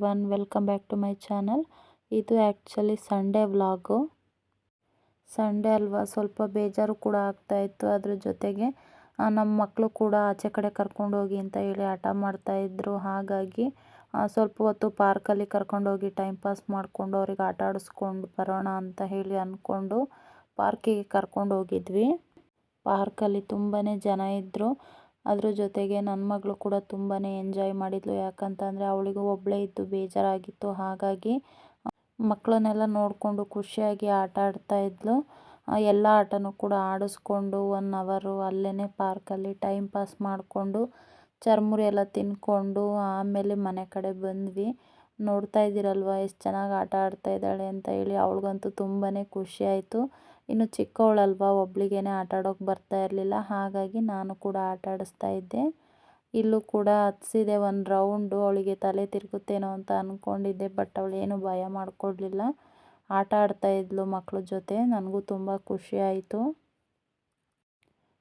Everyone, welcome back to my channel. ಇದು actually Sunday vlog. Sunday ಅಲ್ವಾ, ಸ್ವಲ್ಪ ಬೇಜಾರು ಕೂಡ ಆಗ್ತಾಯಿತ್ತು. ಅದ್ರ ಜೊತೆಗೆ ನಮ್ಮ ಮಕ್ಕಳು ಕೂಡ ಆಚೆ ಕಡೆ ಕರ್ಕೊಂಡೋಗಿ ಅಂತ ಹೇಳಿ ಹಠ ಮಾಡ್ತಾಯಿದ್ರು. ಹಾಗಾಗಿ ಸ್ವಲ್ಪ ಹೊತ್ತು ಪಾರ್ಕಲ್ಲಿ ಕರ್ಕೊಂಡೋಗಿ ಟೈಮ್ ಪಾಸ್ ಮಾಡಿಕೊಂಡು ಅವ್ರಿಗೆ ಆಟ ಆಡಿಸ್ಕೊಂಡು ಬರೋಣ ಅಂತ ಹೇಳಿ ಅಂದ್ಕೊಂಡು ಪಾರ್ಕಿಗೆ ಕರ್ಕೊಂಡೋಗಿದ್ವಿ. ಪಾರ್ಕಲ್ಲಿ ತುಂಬಾ ಜನ ಇದ್ದರು. ಅದ್ರ ಜೊತೆಗೆ ನನ್ನ ಮಗಳು ಕೂಡ ತುಂಬಾ ಎಂಜಾಯ್ ಮಾಡಿದ್ಲು. ಯಾಕಂತಂದರೆ ಅವಳಿಗೂ ಒಬ್ಬಳೇ ಇದ್ದು ಬೇಜಾರಾಗಿತ್ತು. ಹಾಗಾಗಿ ಮಕ್ಕಳನ್ನೆಲ್ಲ ನೋಡಿಕೊಂಡು ಖುಷಿಯಾಗಿ ಆಟ ಆಡ್ತಾಯಿದ್ಲು. ಎಲ್ಲ ಆಟನೂ ಕೂಡ ಆಡಿಸ್ಕೊಂಡು 1 ಅವರು ಅಲ್ಲೇ ಪಾರ್ಕಲ್ಲಿ ಟೈಮ್ ಪಾಸ್ ಮಾಡಿಕೊಂಡು ಚರ್ಮುರಿ ಎಲ್ಲ ತಿಂದ್ಕೊಂಡು ಆಮೇಲೆ ಮನೆ ಕಡೆ ಬಂದ್ವಿ. ನೋಡ್ತಾ ಇದ್ದೀರಲ್ವ ಎಷ್ಟು ಚೆನ್ನಾಗಿ ಆಟ ಆಡ್ತಾ ಇದ್ದಾಳೆ ಅಂತ ಹೇಳಿ. ಅವಳಿಗಂತೂ ತುಂಬಾ ಖುಷಿ ಆಯಿತು. ಇನ್ನು ಚಿಕ್ಕವಳಲ್ವ, ಒಬ್ಳಿಗೇನೆ ಆಟ ಆಡೋಕೆ ಬರ್ತಾ ಇರಲಿಲ್ಲ. ಹಾಗಾಗಿ ನಾನು ಕೂಡ ಆಟ ಆಡಿಸ್ತಾ ಇದ್ದೆ. ಇಲ್ಲೂ ಕೂಡ ಹತ್ಸಿದೆ 1 ರೌಂಡು. ಅವಳಿಗೆ ತಲೆ ತಿರುಗುತ್ತೇನೋ ಅಂತ ಅಂದ್ಕೊಂಡಿದ್ದೆ, ಬಟ್ ಅವಳೇನು ಭಯ ಮಾಡ್ಕೊಳ್ಲಿಲ್ಲ. ಆಟ ಆಡ್ತಾ ಇದ್ಲು ಮಕ್ಕಳ ಜೊತೆ. ನನಗೂ ತುಂಬ ಖುಷಿ ಆಯಿತು.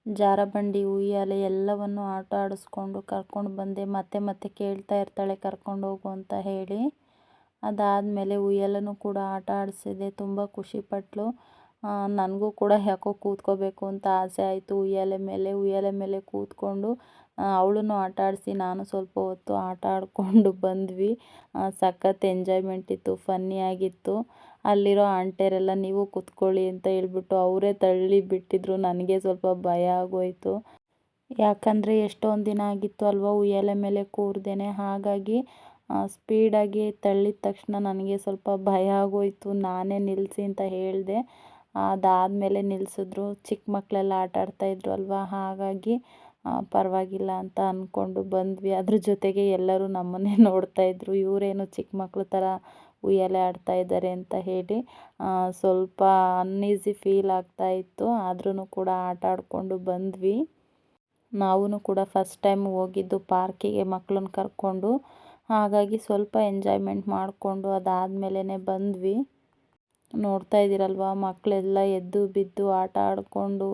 ಜಾರಬಂಡಿ, ಉಯ್ಯಾಲೆ ಎಲ್ಲವನ್ನು ಆಟ ಆಡಿಸ್ಕೊಂಡು ಕರ್ಕೊಂಡು ಬಂದೆ. ಮತ್ತೆ ಕೇಳ್ತಾ ಇರ್ತಾಳೆ ಕರ್ಕೊಂಡು ಹೋಗು ಅಂತ ಹೇಳಿ. ಅದಾದಮೇಲೆ ಉಯ್ಯಾಲೆನೂ ಕೂಡ ಆಟ ಆಡಿಸಿದೆ. ತುಂಬ ಖುಷಿಪಟ್ಲು. ನನಗೂ ಕೂಡ ಯಾಕೋ ಕೂತ್ಕೋಬೇಕು ಅಂತ ಆಸೆ ಆಯಿತು ಉಯ್ಯಾಲೆ ಮೇಲೆ ಕೂತ್ಕೊಂಡು ಅವಳನ್ನು ಆಟ ಆಡಿಸಿ ನಾನು ಸ್ವಲ್ಪ ಹೊತ್ತು ಆಟ ಆಡಿಕೊಂಡು ಬಂದ್ವಿ. ಸಖತ್ ಎಂಜಾಯ್ಮೆಂಟ್ ಇತ್ತು, ಫನ್ನಿಯಾಗಿತ್ತು. ಅಲ್ಲಿರೋ ಆಂಟಿಯರೆಲ್ಲ ನೀವು ಕೂತ್ಕೊಳ್ಳಿ ಅಂತ ಹೇಳ್ಬಿಟ್ಟು ಅವರೇ ತಳ್ಳಿ ಬಿಟ್ಟಿದ್ರು. ನನಗೆ ಸ್ವಲ್ಪ ಭಯ ಆಗೋಯಿತು. ಯಾಕಂದರೆ ಎಷ್ಟೊಂದು ದಿನ ಆಗಿತ್ತು ಅಲ್ವಾ ಉಯ್ಯಾಲೆ ಮೇಲೆ ಕೂರ್ದೇನೆ. ಹಾಗಾಗಿ ಸ್ಪೀಡಾಗಿ ತಳ್ಳಿದ ತಕ್ಷಣ ನನಗೆ ಸ್ವಲ್ಪ ಭಯ ಆಗೋಯಿತು. ನಾನೇ ನಿಲ್ಲಿಸಿ ಅಂತ ಹೇಳಿದೆ. ಅದಾದಮೇಲೆ ನಿಲ್ಲಿಸಿದ್ರು. ಚಿಕ್ಕ ಮಕ್ಕಳೆಲ್ಲ ಆಟ ಆಡ್ತಾಯಿದ್ರು ಅಲ್ವಾ, ಹಾಗಾಗಿ ಪರವಾಗಿಲ್ಲ ಅಂತ ಅಂದ್ಕೊಂಡು ಬಂದ್ವಿ. ಅದ್ರ ಜೊತೆಗೆ ಎಲ್ಲರೂ ನಮ್ಮನ್ನೇ ನೋಡ್ತಾಯಿದ್ರು, ಇವರೇನು ಚಿಕ್ಕ ಮಕ್ಕಳ ಥರ ಉಯ್ಯಾಲೆ ಆಡ್ತಾ ಇದ್ದಾರೆ ಅಂತ ಹೇಳಿ. ಸ್ವಲ್ಪ ಅನ್ಈಸಿ ಫೀಲ್ ಆಗ್ತಾಯಿತ್ತು. ಆದ್ರೂ ಕೂಡ ಆಟ ಆಡಿಕೊಂಡು ಬಂದ್ವಿ. ನಾವೂ ಕೂಡ ಫಸ್ಟ್ ಟೈಮ್ ಹೋಗಿದ್ದು ಪಾರ್ಕಿಗೆ ಮಕ್ಕಳನ್ನ ಕರ್ಕೊಂಡು. ಹಾಗಾಗಿ ಸ್ವಲ್ಪ ಎಂಜಾಯ್ಮೆಂಟ್ ಮಾಡಿಕೊಂಡು ಅದಾದಮೇಲೆ ಬಂದ್ವಿ. ನೋಡ್ತಾ ಇದ್ದೀರಲ್ವ, ಮಕ್ಕಳೆಲ್ಲ ಎದ್ದು ಬಿದ್ದು ಆಟ ಆಡಿಕೊಂಡು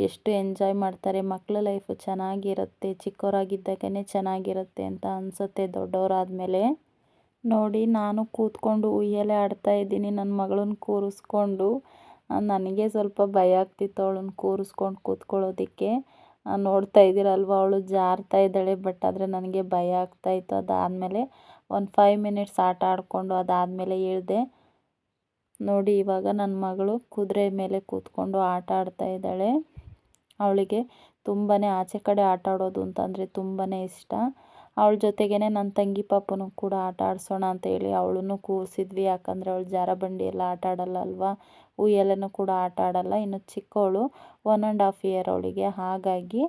ಎಷ್ಟು ಎಂಜಾಯ್ ಮಾಡ್ತಾರೆ. ಮಕ್ಕಳ ಲೈಫು ಚೆನ್ನಾಗಿರುತ್ತೆ, ಚಿಕ್ಕವರಾಗಿದ್ದಾಗನೇ ಚೆನ್ನಾಗಿರುತ್ತೆ ಅಂತ ಅನಿಸುತ್ತೆ ದೊಡ್ಡವರಾದಮೇಲೆ. ನೋಡಿ, ನಾನು ಕೂತ್ಕೊಂಡು ಉಯ್ಯಾಲೆ ಆಡ್ತಾ ಇದ್ದೀನಿ ನನ್ನ ಮಗಳನ್ನ ಕೂರಿಸ್ಕೊಂಡು. ನನಗೆ ಸ್ವಲ್ಪ ಭಯ ಆಗ್ತಿತ್ತು ಅವಳನ್ನ ಕೂರಿಸ್ಕೊಂಡು ಕೂತ್ಕೊಳ್ಳೋದಕ್ಕೆ. ನೋಡ್ತಾ ಇದ್ದೀರಲ್ವ, ಅವಳು ಜಾರ್ತಾ ಇದ್ದಾಳೆ. ಬಟ್ ಆದರೆ ನನಗೆ ಭಯ ಆಗ್ತಾಯಿತ್ತು. ಅದಾದಮೇಲೆ ಒಂದು 5 ಮಿನಿಟ್ಸ್ ಆಟ ಆಡಿಕೊಂಡು ಅದಾದಮೇಲೆ ಇಳಿದೆ. ನೋಡಿ, ಇವಾಗ ನನ್ನ ಮಗಳು ಕುದುರೆ ಮೇಲೆ ಕೂತ್ಕೊಂಡು ಆಟ ಆಡ್ತಾ ಇದ್ದಾಳೆ. ಅವಳಿಗೆ ತುಂಬಾ ಆಚೆ ಕಡೆ ಆಟ ಆಡೋದು ಅಂತಂದರೆ ತುಂಬಾ ಇಷ್ಟ. ಅವಳ ಜೊತೆಗೇ ನನ್ನ ತಂಗಿ ಪಾಪನೂ ಕೂಡ ಆಟ ಆಡಿಸೋಣ ಅಂತ ಹೇಳಿ ಅವಳನ್ನು ಕೂರಿಸಿದ್ವಿ. ಯಾಕಂದರೆ ಅವಳು ಜಾರಬಂಡಿ ಎಲ್ಲ ಆಟ ಆಡಲ್ಲ ಅಲ್ವಾ, ಉಯ್ಯಾಲೆನೂ ಕೂಡ ಆಟ ಆಡಲ್ಲ. ಇನ್ನು ಚಿಕ್ಕವಳು 1.5 ಇಯರ್ ಅವಳಿಗೆ. ಹಾಗಾಗಿ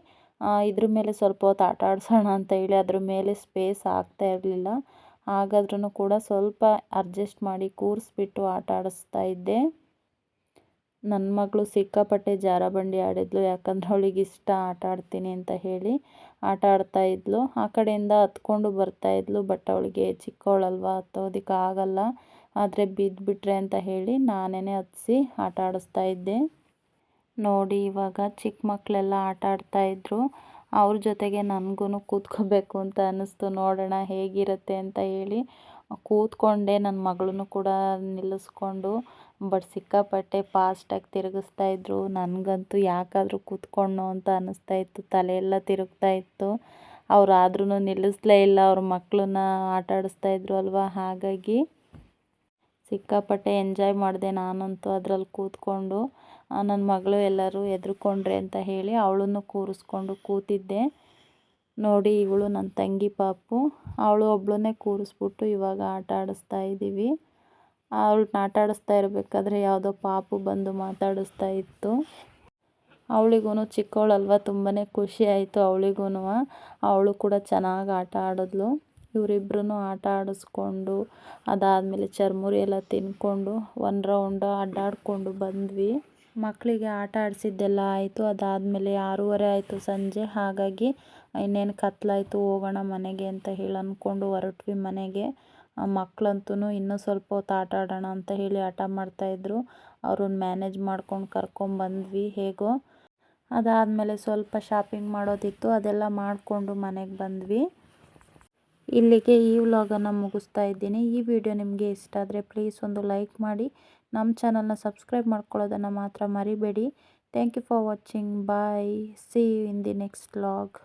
ಇದ್ರ ಮೇಲೆ ಸ್ವಲ್ಪ ಹೊತ್ತು ಆಟ ಆಡಿಸೋಣ ಅಂತ ಹೇಳಿ ಅದ್ರ ಮೇಲೆ ಸ್ಪೇಸ್ ಆಗ್ತಾ ಇರಲಿಲ್ಲ. ಹಾಗಾದ್ರೂ ಕೂಡ ಸ್ವಲ್ಪ ಅಡ್ಜಸ್ಟ್ ಮಾಡಿ ಕೂರಿಸ್ಬಿಟ್ಟು ಆಟ ಆಡಿಸ್ತಾ ಇದ್ದೆ. ನನ್ನ ಮಗಳು ಸಿಕ್ಕಾಪಟ್ಟೆ ಜಾರಬಂಡಿ ಆಡಿದ್ಲು. ಯಾಕಂದರೆ ಅವಳಿಗೆ ಇಷ್ಟ ಆಟ ಆಡ್ತೀನಿ ಅಂತ ಹೇಳಿ ಆಟ ಆಡ್ತಾ ಇದ್ಲು. ಆ ಕಡೆಯಿಂದ ಹತ್ಕೊಂಡು ಬರ್ತಾಯಿದ್ಲು. ಬಟ್ ಅವಳಿಗೆ ಚಿಕ್ಕವಳಲ್ವ, ಹತ್ತೋದಕ್ಕೆ ಆಗಲ್ಲ. ಆದರೆ ಬಿದ್ದುಬಿಟ್ರೆ ಅಂತ ಹೇಳಿ ನಾನೇ ಹತ್ತಿಸಿ ಆಟ ಆಡಿಸ್ತಾ ಇದ್ದೆ. ನೋಡಿ, ಇವಾಗ ಚಿಕ್ಕ ಮಕ್ಕಳೆಲ್ಲ ಆಟ ಆಡ್ತಾಯಿದ್ರು. ಅವ್ರ ಜೊತೆಗೆ ನನಗೂ ಕೂತ್ಕೋಬೇಕು ಅಂತ ಅನ್ನಿಸ್ತು. ನೋಡೋಣ ಹೇಗಿರುತ್ತೆ ಅಂತ ಹೇಳಿ ಕೂತ್ಕೊಂಡೆ. ನನ್ನ ಮಗಳನ್ನು ಕೂಡ ನಿಲ್ಲಿಸ್ಕೊಂಡು. ಬಟ್ ಸಿಕ್ಕಾಪಟ್ಟೆ ಫಾಸ್ಟಾಗಿ ತಿರುಗಿಸ್ತಾಯಿದ್ರು. ನನಗಂತೂ ಯಾಕಾದರೂ ಕೂತ್ಕೊಂಡ್ನೋ ಅಂತ ಅನ್ನಿಸ್ತಾಯಿತ್ತು. ತಲೆಯೆಲ್ಲ ತಿರುಗ್ತಾಯಿತ್ತು. ಅವ್ರು ಆದ್ರೂ ನಿಲ್ಲಿಸಲೇ ಇಲ್ಲ. ಅವ್ರ ಮಕ್ಕಳನ್ನ ಆಟ ಆಡಿಸ್ತಾಯಿದ್ರು ಅಲ್ವಾ, ಹಾಗಾಗಿ ಸಿಕ್ಕಾಪಟ್ಟೆ ಎಂಜಾಯ್ ಮಾಡಿದೆ ನಾನಂತೂ ಅದರಲ್ಲಿ ಕೂತ್ಕೊಂಡು. ನನ್ನ ಮಗಳು ಎಲ್ಲರೂ ಹೆದರ್ಕೊಂಡ್ರೆ ಅಂತ ಹೇಳಿ ಅವಳನ್ನು ಕೂರಿಸ್ಕೊಂಡು ಕೂತಿದ್ದೆ. ನೋಡಿ, ಇವಳು ನನ್ನ ತಂಗಿ ಪಾಪು. ಅವಳು ಒಬ್ಬಳನ್ನೇ ಕೂರಿಸ್ಬಿಟ್ಟು ಇವಾಗ ಆಟ ಆಡಿಸ್ತಾ ಇದ್ದೀವಿ. ಅವಳನ್ನ ಆಟ ಆಡಿಸ್ತಾ ಇರಬೇಕಾದ್ರೆ ಯಾವುದೋ ಪಾಪು ಬಂದು ಮಾತಾಡಿಸ್ತಾ ಇತ್ತು. ಅವಳಿಗೂ ಚಿಕ್ಕವಳಲ್ವ, ತುಂಬಾ ಖುಷಿ ಆಯಿತು ಅವಳಿಗೂ. ಅವಳು ಕೂಡ ಚೆನ್ನಾಗಿ ಆಟ ಆಡಿದ್ಲು. ಇವರಿಬ್ರೂ ಆಟ ಆಡಿಸ್ಕೊಂಡು ಅದಾದಮೇಲೆ ಚರ್ಮುರಿ ಎಲ್ಲ ತಿಂದ್ಕೊಂಡು 1 ರೌಂಡ್ ಅಡ್ಡಾಡಿಕೊಂಡು ಬಂದ್ವಿ. ಮಕ್ಕಳಿಗೆ ಆಟ ಆಡಿಸಿದ್ದೆಲ್ಲ ಆಯಿತು. ಅದಾದಮೇಲೆ 6:30 ಆಯಿತು ಸಂಜೆ. ಹಾಗಾಗಿ ಇನ್ನೇನು ಕತ್ಲಾಯಿತು, ಹೋಗೋಣ ಮನೆಗೆ ಅಂತ ಹೇಳಿ ಅಂದ್ಕೊಂಡು ಹೊರಟ್ವಿ ಮನೆಗೆ. ಮಕ್ಕಳಂತೂ ಇನ್ನೂ ಸ್ವಲ್ಪ ಹೊತ್ತು ಆಟ ಆಡೋಣ ಅಂತ ಹೇಳಿ ಹಠ ಮಾಡ್ತಾಯಿದ್ರು. ಅವ್ರನ್ನ ಮ್ಯಾನೇಜ್ ಮಾಡ್ಕೊಂಡು ಕರ್ಕೊಂಬಂದ್ವಿ ಹೇಗೋ. ಅದಾದಮೇಲೆ ಸ್ವಲ್ಪ ಶಾಪಿಂಗ್ ಮಾಡೋದಿತ್ತು, ಅದೆಲ್ಲ ಮಾಡಿಕೊಂಡು ಮನೆಗೆ ಬಂದ್ವಿ. ಇಲ್ಲಿಗೆ ಈ ವ್ಲಾಗನ್ನು ಮುಗಿಸ್ತಾ ಇದ್ದೀನಿ. ಈ ವಿಡಿಯೋ ನಿಮಗೆ ಇಷ್ಟ ಆದರೆ ಪ್ಲೀಸ್ ಒಂದು ಲೈಕ್ ಮಾಡಿ, ನಮ್ಮ ಚಾನಲ್ನ ಸಬ್ಸ್ಕ್ರೈಬ್ ಮಾಡ್ಕೊಳ್ಳೋದನ್ನು ಮಾತ್ರ ಮರಿಬೇಡಿ. Thank you for watching. Bye. See you in the next vlog.